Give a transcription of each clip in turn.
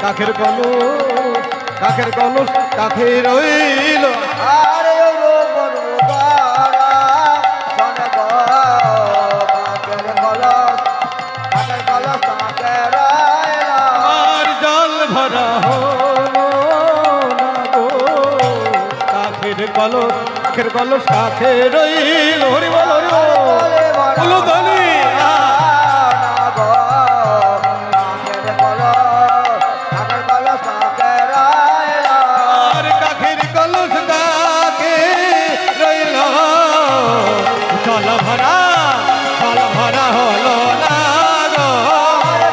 কাখের কলস কাখের কলস কাখে রইল আরে ও বড়বাড়া শোন গো কাকের কলস কাকে রায়লা আর জল ভরা হলো না গো কাখের কলস কাখে রইল হরি বল হরি বল বলো ধনী জল ভরা হলো না গো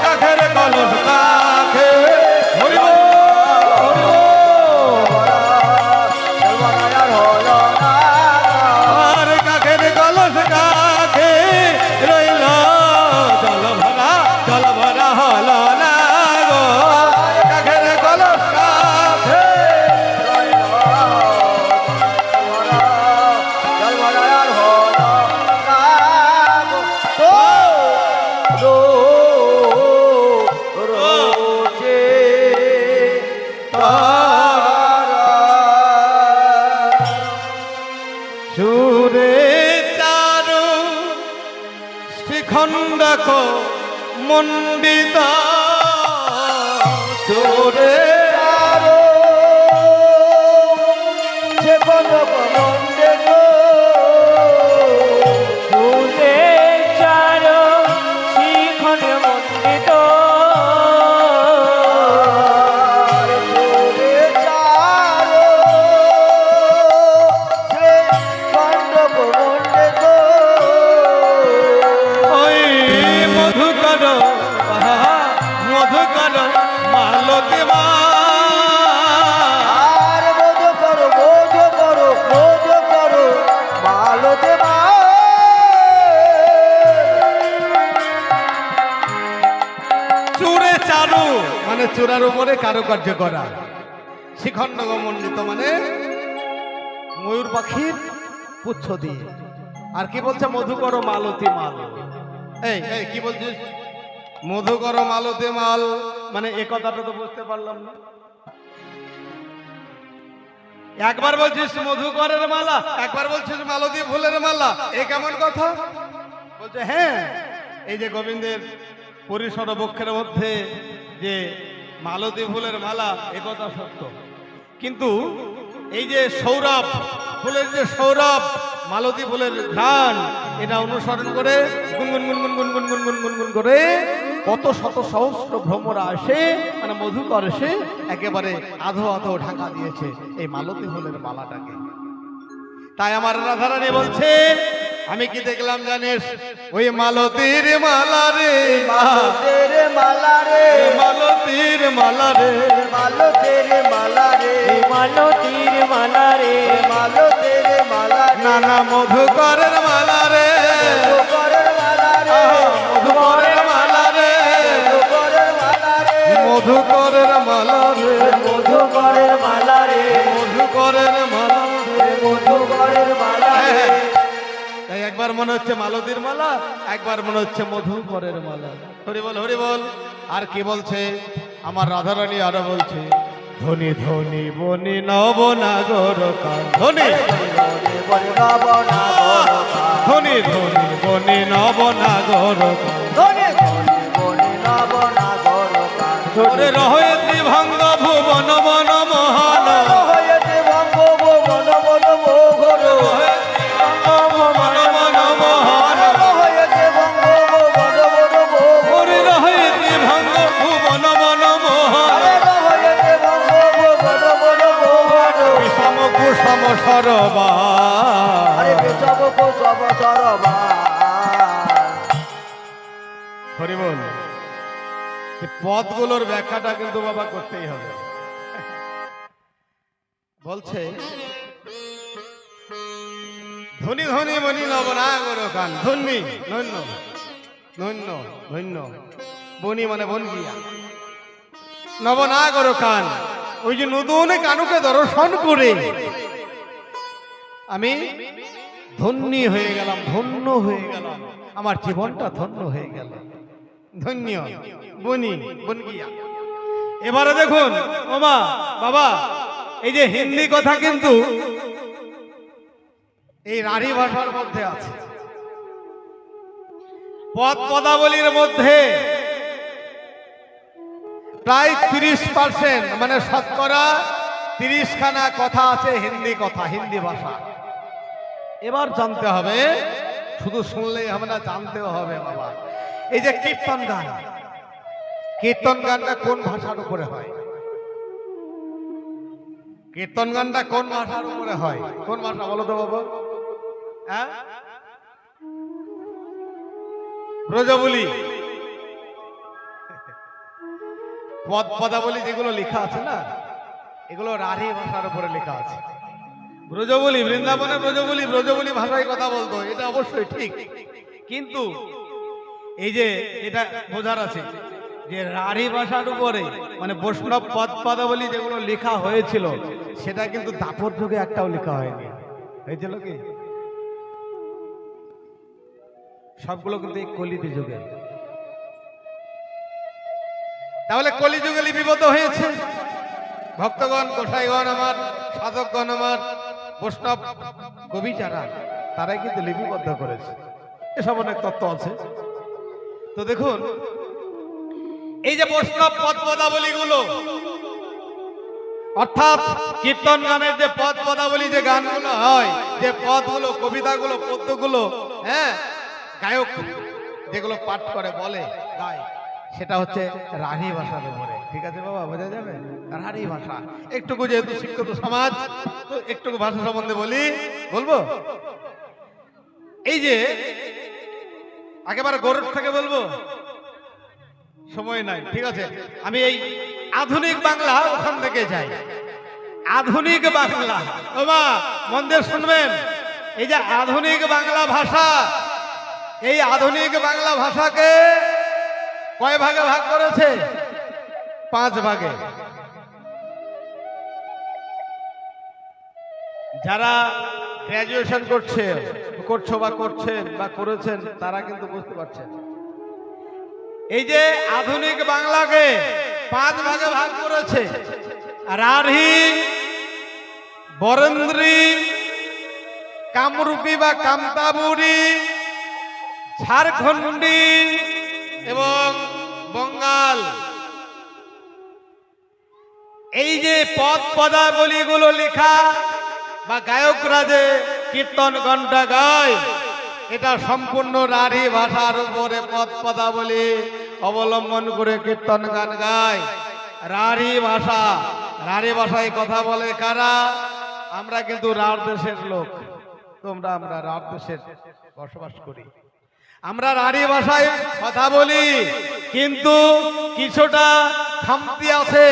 কাখের কলস কাখে হরি বল আর কাখের কলস কাখে রইল জল ভরা হলো না গো কাখের কলস কাখে সুরে চারু শ্রীখণ্ডক মণ্ডিত সুরে মধুকর মালতী মা আর মধু করো মালতী মা চূড়ে চারু মানে চূড়ার উপরে কারুকার্য করা শিখণ্ডক মণ্ডিত মানে ময়ূর পাখির পুচ্ছ দিয়ে আর কি বলছে মধুকর মালতী মাল এই কি বলছিস মধুকর মালতী মাল মানে এ কথাটা তো বুঝতে পারলাম না একবার বলছিস মধুকরের মালা একবার বলছিস মালতী ফুলের মালা এ কেমন কথা বলছে হ্যাঁ এই যে গোবিন্দের পরিসর বক্ষের মধ্যে যে মালতী ফুলের মালা এ কথা সত্য কিন্তু এই যে সৌরভ ফুলের যে সৌরভ মালতী ফুলের ঘ্রাণ এটা অনুসরণ করে গুনগুন গুনগুন গুনগুন গুনগুন গুনগুন করে কত শত সহস্র ভ্রমরা আসে মানে মধুকর এসে একেবারে আধো আধো ঢাকা দিয়েছে এই মালতী ফুলের মালাটাকে তাই আমার রাধারানী বলছে আমি কি দেখলাম জানিস ওই মালতীর মালা রে মালতীর মালা রে মালতীর মালা রে মালতীর মালা রে মালতীর মালা রে মালতীর মালা রে নানা মধুকরের মালা রে মধুকরের মালা রে মধুকরের মালা রে মধুকরের মালা রে মধুকরের মালা রে মধুকরের মালা রে মধুকরের মালা রে মধুকরের মালা রে তাই একবার মনে হচ্ছে মালতীর মালা একবার মনে হচ্ছে মধুকরের মালা হরি বল আর কি বলছে আমার রাধারানী আরো বলছে ধনী ধনী বনি নবনাগর কান ধনী ধনী ধনী বনি নবনাগর কান রহে ত্রিভঙ্গ ভুবন বন মহান হরি বল পদগুলোর ব্যাখ্যাটা কিন্তু বাবা করতেই হবে বলছে ধনী ধনী বনি নবনাগর কান ধন্য ধন্য ধন্য ধন্য বনি মানে বন গিয়া নবনাগর কান ওই যে নতুন কানুকে দর্শন করে আমি ধন্য হয়ে গেলাম ধন্য হয়ে গেলাম আমার জীবনটা ধন্য হয়ে গেল ধন্য বনি বন গিয়া এবারে দেখুন ওমা বাবা, এই যে হিন্দি কথা কিন্তু এই রাঢ়ী ভাষার মধ্যে আছে। পদ পদাবলীর মধ্যে প্রায় 30%, মানে শতকরা 30খানা কথা আছে হিন্দি কথা, হিন্দি ভাষা। এবার জানতে হবে, শুধু শুনলেই হবে না, জানতেও হবে বাবা। এই যে কীর্তন গান, কীর্তন গানটা কোন ভাষার উপরে হয়? কীর্তন গানটা কোন ভাষার উপরে হয়? কোন ভাষা বলো তো বাবা? হ্যাঁ, ব্রজবুলি। পদ পদাবলী যেগুলো লেখা আছে না, এগুলো রাঢ়ী ভাষার উপরে লেখা আছে। ব্রজবুলি, বৃন্দাবনে ব্রজবুলি, ব্রজবুলি ভাষায় কথা বলতো, এটা অবশ্যই ঠিক। কিন্তু এই যে এটা বোঝার আছে যে রাঢ়ী ভাষার উপরে, মানে বৈষ্ণব পদ পদাবলী যেগুলো লেখা হয়েছিল, সেটা কিন্তু দাপর যুগে একটাও লেখা হয়নি। হয়েছিল কি? সবগুলো কিন্তু এই কলিতে যুগে। তাহলে কলিযুগে লিপিবদ্ধ হয়েছে। ভক্তগণ, গোসাইগণ আমার, সাধকগণ আমার, বৈষ্ণব কবি যারা, তারাই কিন্তু লিপিবদ্ধ করেছে। এসব অনেক তত্ত্ব আছে। তো দেখুন, এই যে বৈষ্ণব পদ পদাবলী গুলো, অর্থাৎ কীর্তন গানের যে পদ পদাবলী, যে গানগুলো হয়, যে পদগুলো, কবিতাগুলো, পদ্যগুলো, হ্যাঁ, গায়ক যেগুলো পাঠ করে, বলে, গায়, সেটা হচ্ছে রাঢ়ী ভাষার উপরে। ঠিক আছে বাবা, বোঝা যাবে? রাঢ়ী ভাষা। একটুকু যেহেতু শিক্ষিত সমাজ, তো একটুকু ভাষা সম্বন্ধে বলবো। এই যে একেবারে গরুর থেকে বলবো, সময় নাই, ঠিক আছে। আমি এই আধুনিক বাংলা ওখান থেকে যাই। আধুনিক বাংলা, বাবা মন দিয়ে শুনবেন। এই যে আধুনিক বাংলা ভাষা, এই আধুনিক বাংলা ভাষাকে কয় ভাগে ভাগ করেছে? 5 ভাগে। যারা গ্র্যাজুয়েশন করছো বা করছেন বা করেছেন, তারা কিন্তু বুঝতে পারছেন। এই যে আধুনিক বাংলাকে 5 ভাগে ভাগ করেছে। রাঢ়ী, বরেন্দ্রী, কামরূপী বা কামতাপুরী, ঝাড়খণ্ডী এবং বঙ্গাল। এই যে পদ পদাবলীগুলো লেখা বা গায়করা যে কীর্তন গানটা গায়, এটা সম্পূর্ণ রাঢ়ী ভাষার উপরে পদ পদাবলী অবলম্বন করে কীর্তন গান গায়। রাঢ়ী ভাষা, রাঢ়ী ভাষায় কথা বলে কারা? আমরা কিন্তু রাঢ় দেশের লোক, আমরা রাঢ় দেশের বসবাস করি। আমরা রাঢ়ী ভাষায় কথা বলি, কিন্তু কিছুটা খামতি আছে,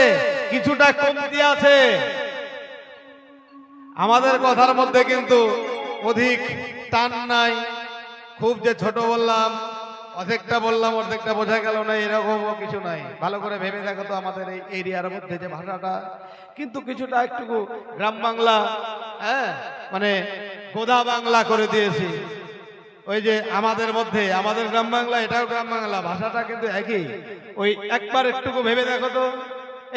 কিছুটা কমতি আছে। আমাদের কথার মধ্যে কিন্তু অধিক টান নাই। খুব যে ছোট বললাম, অর্ধেকটা বললাম, অর্ধেকটা বোঝা গেল না, এরকমও কিছু নাই। ভালো করে ভেবে দেখো তো, আমাদের এই এরিয়ার মধ্যে যে ভাষাটা, কিন্তু কিছুটা একটু গ্রাম বাংলা, হ্যাঁ, মানে গোদা বাংলা করে দিয়েছি। ওই যে আমাদের মধ্যে, আমাদের গ্রাম বাংলা, এটাও গ্রাম বাংলা, ভাষাটা কিন্তু একই। ওই একবার একটুকু ভেবে দেখো তো,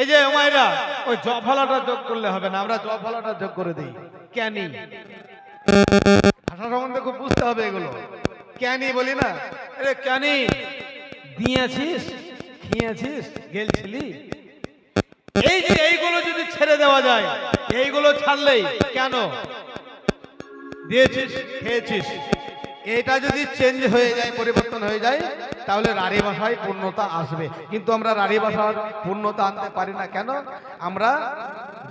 এই যে ওমাইরা, ওই জ ফলাটা যোগ করলে হবে না, আমরা জ ফলাটা যোগ করে দিই। ক্যানি, ভাষা সম্বন্ধে খুব বুঝতে হবে এগুলো। ক্যানি বলি না, আরে ক্যানি, দিয়েছিস, খেয়েছিস, গেলছিলি। এই যে এইগুলো যদি ছেড়ে দেওয়া যায়, এইগুলো ছাড়লেই, কেন দিয়েছিস, খেয়েছিস, এটা যদি চেঞ্জ হয়ে যায়, পরিবর্তন হয়ে যায়, তাহলে রাঢ়ী ভাষায় পূর্ণতা আসবে। কিন্তু আমরা রাঢ়ী ভাষার পূর্ণতা আনতে পারি না। কেন? আমরা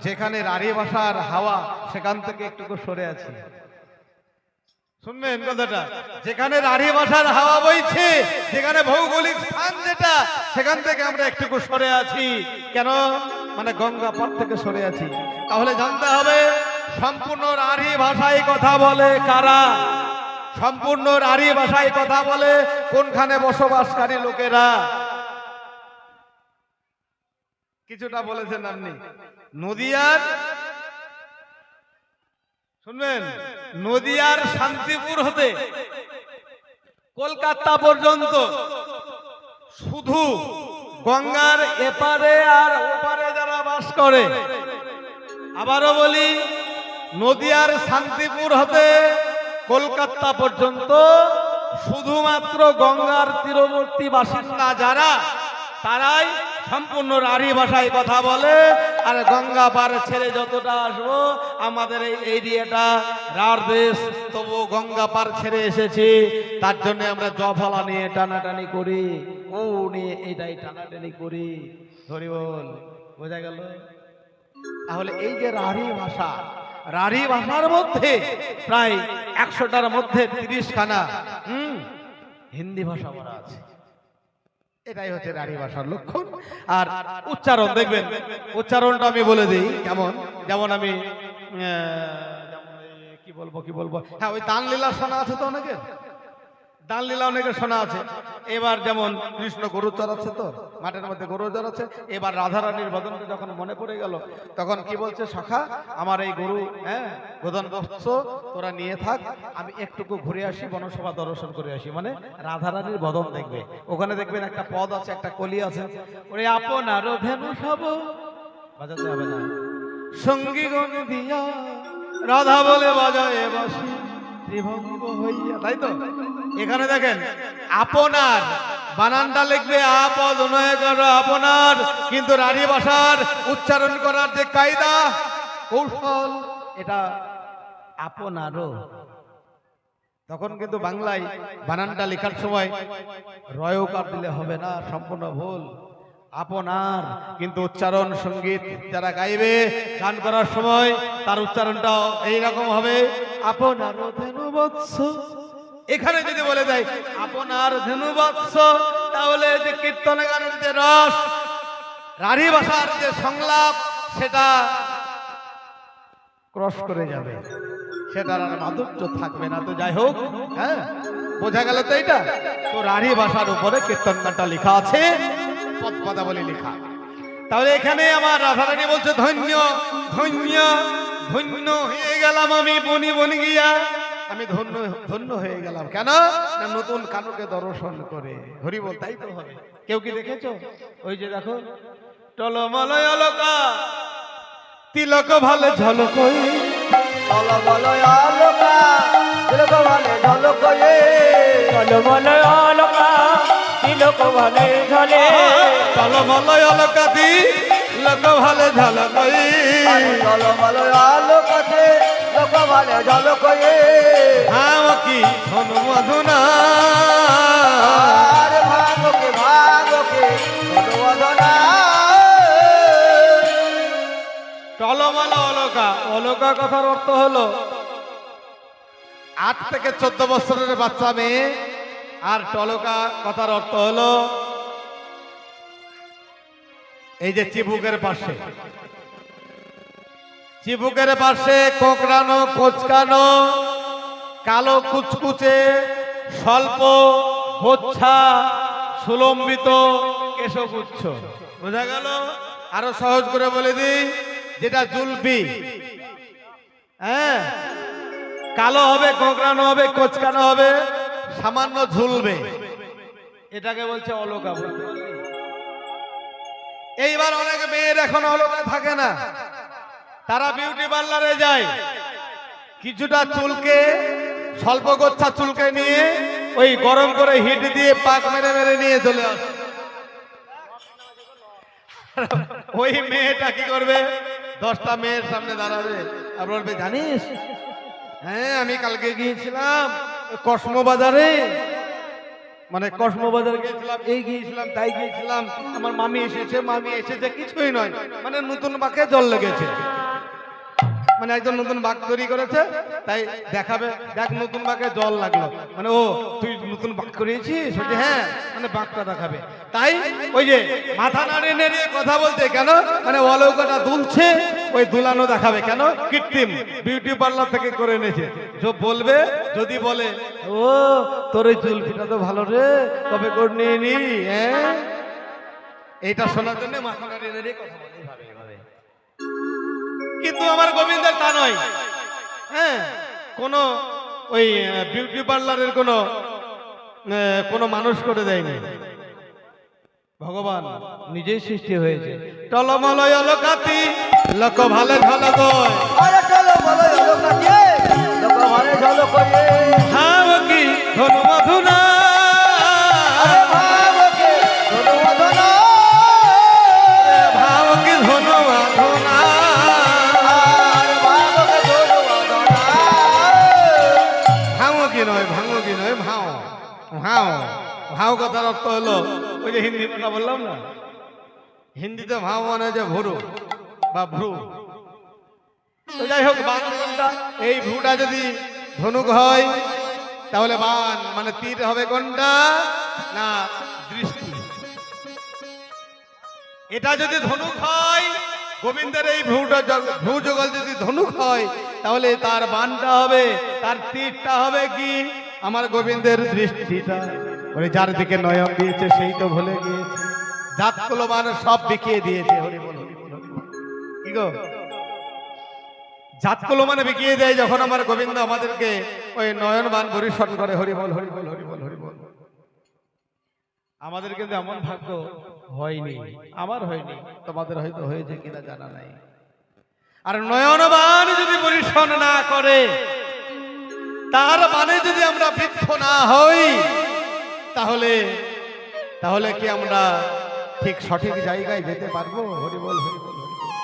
যেখানে রাঢ়ী ভাষার হাওয়া, সেখান থেকে একটু সরে আছি। শুনবেন কথাটা, যেখানে রাঢ়ী ভাষার হাওয়া বইছে, যেখানে ভৌগোলিক স্থান যেটা, সেখান থেকে আমরা একটু সরে আছি। কেন? মানে গঙ্গা পথ থেকে সরে আছি। তাহলে জানতে হবে, সম্পূর্ণ রাঢ়ী ভাষায় কথা বলে কারা? সম্পূর্ণ রাঢ়ী ভাষায় কথা বলে কোনখানে বসবাসকারী লোকেরা? কিছুটা বলেছেন আপনি। নদিয়ার, শুনবেন, নদিয়ার শান্তিপুর হতে কলকাতা পর্যন্ত শুধু গঙ্গার এপারে আর ওপারে যারা বাস করে। আবারও বলি, নদিয়ার শান্তিপুর হতে কলকাতা পর্যন্ত শুধুমাত্র গঙ্গার তীরবর্তী বাসিন্দা যারা, তারাই সম্পূর্ণ রাঢ়ী ভাষায় কথা বলে। আর গঙ্গা পার ছেড়ে যতটা আসবো, আমাদের এই এরিয়াটা রাঢ় দেশ, তবু গঙ্গা পার ছেড়ে এসেছি, তার জন্য আমরা জফলা নিয়ে টানাটানি করি, ও নিয়ে এটাই টানাটানি করি। ধরি বল, বোঝা গেল? তাহলে এই যে রাঢ়ী ভাষা, রাঢ়ী ভাষার মধ্যে প্রায় 100টার মধ্যে 30খানা হিন্দি ভাষা বলা আছে। এটাই হচ্ছে রাঢ়ী ভাষার লক্ষণ। আর উচ্চারণ দেখবেন, উচ্চারণটা আমি বলে দিই কেমন। যেমন আমি কি বলবো, হ্যাঁ, ওই দানলীলা শোনা আছে তো অনেকের, দানলীলা অনেকের শোনা আছে। এবার যেমন কৃষ্ণ গরু চড়াচ্ছে, তো মাঠের মধ্যে গরু চড়াচ্ছে, এবার রাধারানীর বদনকে যখন মনে পড়ে গেল, তখন কি বলছে, সখা আমার এই গরু, হ্যাঁ, গোধন বৎস তোরা নিয়ে থাক, আমি একটুকু ঘুরে আসি, বনসভা দর্শন করে আসি। মানে রাধারানীর বদন দেখবে। ওখানে দেখবেন একটা পদ আছে, একটা কলি আছে, ওরে আপনার ধেনু সব বাজাতে হবে না, সঙ্গী গণ দিয়া রাধা বলে বাজায় বাসি ত্রিভঙ্গ হইয়া, তাই তো? এখানে দেখেন আপনার বানানটা লিখবে আপদ নয় করো আপনার, কিন্তু রাঢ়ী ভাষার উচ্চারণ করার যে কায়দা কৌশল, এটা আপনারও। তখন কিন্তু বাংলায় বানানটা লেখার সময় রয়কার দিলে হবে না, সম্পূর্ণ ভুল। আপনার কিন্তু উচ্চারণ, সঙ্গীত যারা গাইবে, গান করার সময় তার উচ্চারণটাও এইরকম হবে, আপনার ধেনু বৎস। এখানে যদি বলে দেয় আপনার ধেনু বৎস, তাহলে যে কীর্তন গানের যে রস, রাঢ়ী ভাষার যে সংলাপ, সেটা ক্রস করে যাবে, সেটার আর মাধুর্য থাকবে না। তো যাই হোক, হ্যাঁ, বোঝা গেল তো? এটা তো রাঢ়ী ভাষার উপরে কীর্তন গানটা লেখা আছে, পদাবলী লেখা। তাহলে এখানে আমার রাধারানী বলছে, ধন্য ধন্য ধন্য হয়ে গেলাম আমি বনি বনি গিয়া, আমি ধন্য ধন্য হয়ে গেলাম। কেন? না, নতুন কানুকে দর্শন করে। হরি বল, তাই তো হবে। কেউ কি দেখেছো? ওই যে দেখো, টলমলয় অলকা তিলক ভালে ঝলক, টলমলয় অলকা তিলক ভালে ঝলক, টলমলয় অলকা তিলক ভালে ঝলে, টলমলয় অলকা তিলক ভালে ঝলক, টলমলয় অলকাতে লোক ভালে ঝলক, হাও কি ধনু মধুনা, আর ভাগকে ভাগকে ধন্যবাদনা। টলমল অলকা। অলকা কথার অর্থ হলো 8 থেকে 14 বছরের বাচ্চা মেয়ে। আর টলকা কথার অর্থ হলো এই যে চিবুকের পাশে, চিবুকের পাশে কোঁকড়ানো, কোচকানো, কালো কুচকুচে, স্বল্প হোচ্ছা, সুলম্বিত কেশগুচ্ছ। বোঝা গেল? আরো সহজ করে বলে দিই, যেটা জুলপি, হ্যাঁ, কালো হবে, কোঁকড়ানো হবে, কোচকানো হবে, সামান্য ঝুলবে, এটাকে বলছে অলকা। এইবার অনেক মেয়ের এখন অলকা থাকে না, তারা বিউটি পার্লারে যায়, কিছুটা চুলকে, স্বল্প গোচ্ছা চুলকে নিয়ে ওই গরম করে হিট দিয়ে পাক মেরে মেরে নিয়ে চলে আসে। ওই মেয়েটা কি করবে? 10টা মেয়ের সামনে দাঁড়াবে আর বলবে, জানিস, হ্যাঁ, আমি কালকে গিয়েছিলাম কসমো বাজারে, মানে কসমো বাজারে গিয়েছিলাম, এই গিয়েছিলাম, তাই গিয়েছিলাম, আমার মামি এসেছে, কিছুই নয়, মানে নতুন বাঁকে জল লেগেছে। মানে একজন নতুন বাঘ তৈরি করেছে, তাই দেখাবে, দেখ নতুন বাঘে জল লাগলো, মানে ও তুই নতুন বাঘ করিয়েছিস, হ্যাঁ, মানে বাঘটা দেখাবে। তাই ওই যে মাথা নাড়িয়ে নাড়িয়ে কথা বলতে, কেন? মানে অলৌকাটা দুলছে, ওই দুলানো দেখাবে। কেন? কৃত্রিম, বিউটি পার্লার থেকে করে এনেছে। বলবে, যদি বলে, ও তোর এই জুলফিটা তো ভালো রে, কবে করে নিয়ে নি, হ্যাঁ, এইটা শোনার জন্য মাথা নাড়িয়ে নাড়িয়ে কথা বলে এইভাবে। কিন্তু আমার গোবিন্দের তা নয়, হ্যাঁ, কোন ওই বিউটি পার্লারের কোন মানুষ করে দেয়নি। ভগবান নিজেই সৃষ্টি হয়েছে। টলমলয় অলকাতি লোক ভালে ঝলক আরে টলমল আলোকাতে লোক ভালে ঝলক ভাব কি ধনু মধুনা আরে ভাবকে ধনুবদনা ভাব কি ধনু মধুনা আরে ভাবকে ধনুবদনা ভাঙো কি নয় ভাও ভাও ভাও কথার অর্থ হলো ওই যে হিন্দি কথা বললাম না, হিন্দিতে ভাও মানে যে ভুরু বা ভ্রু। তো যাই হোক, বান কোনটা? এই ভ্রুটা যদি ধনুক হয় তাহলে বান মানে তীর হবে কোনটা না দৃষ্টি। এটা যদি ধনুক হয়, গোবিন্দের এই ভ্রু যুগল যদি ধনুক হয় তাহলে তার বানটা হবে, তার তীরটা হবে কি আমার গোবিন্দের দৃষ্টিটা। ওরে যার দিকে নয়ন দিয়েছে সেই তো ভুলে গিয়েছে, জাত কুলবান সব বিকিয়ে দিয়েছে। হরি বল হরি বল হরি বল। কি গো, জাত কুলমান বিকিয়ে দেয় যখন আমার গোবিন্দ আমাদেরকে ওই নয়ন বান পরিশন করে। হরি বল হরি বল হরি বল হরি বল। আমাদের কিন্তু এমন ভাগ্য হয়নি, আমার হয়নি, তোমাদের হয়তো হয়েছে কিনা জানা নাই। আর নয়নবান যদি পরিশন না করে, তার মানে যদি আমরা বৃদ্ধ না হই, তাহলে তাহলে কি আমরা ঠিক সঠিক জায়গায় যেতে পারবো? হরি বল হরি বল হরি বল।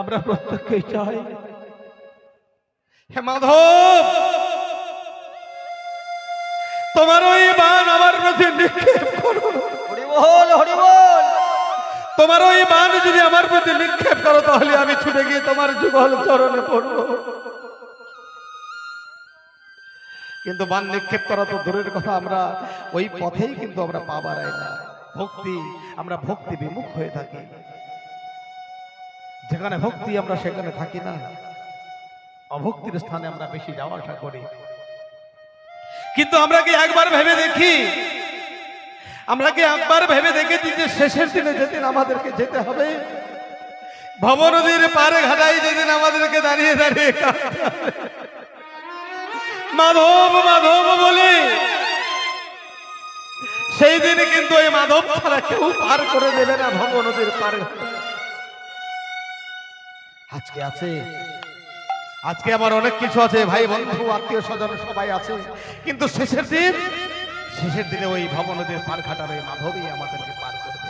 আমরা প্রত্যেককেই চাই, হে মাধব, তোমার ওই বান আমার প্রতি নিক্ষেপ করো। হরিবল হরিবল তোমার ওই বান যদি আমার প্রতি নিক্ষেপ করো তাহলে আমি ছুটে গিয়ে তোমার যুগল চরণে পড়বো। কিন্তু বান নিক্ষেপ করা তো দূরের কথা, আমরা ওই পথেই কিন্তু আমরা পা বাড়াই না। ভক্তি, আমরা ভক্তি বিমুখ হয়ে থাকি। যেখানে ভক্তি আমরা সেখানে থাকি না, অভক্তির স্থানে আমরা বেশি যাওয়া আসা করি। কিন্তু আমরা কি একবার ভেবে দেখি, আমরা কি একবার ভেবে দেখেছি যে শেষের দিনে যেদিন আমাদেরকে যেতে হবে, ভব নদীর পারে ঘাটাই যেদিন আমাদেরকে দাঁড়িয়ে দাঁড়িয়ে কাঁদতে হবে, মাধব মাধব বলে, সেই দিন কিন্তু ওই মাধব ছাড়া কেউ পার করে দেবে না ভব নদীর পারে। আজকে আছে, আজকে আমার অনেক কিছু আছে, ভাই বন্ধু আত্মীয় স্বজন সবাই আছে, কিন্তু শেষের দিনে ওই ভব নদীর পার ঘাটার ওই মাধবই আমাদেরকে পার করবে।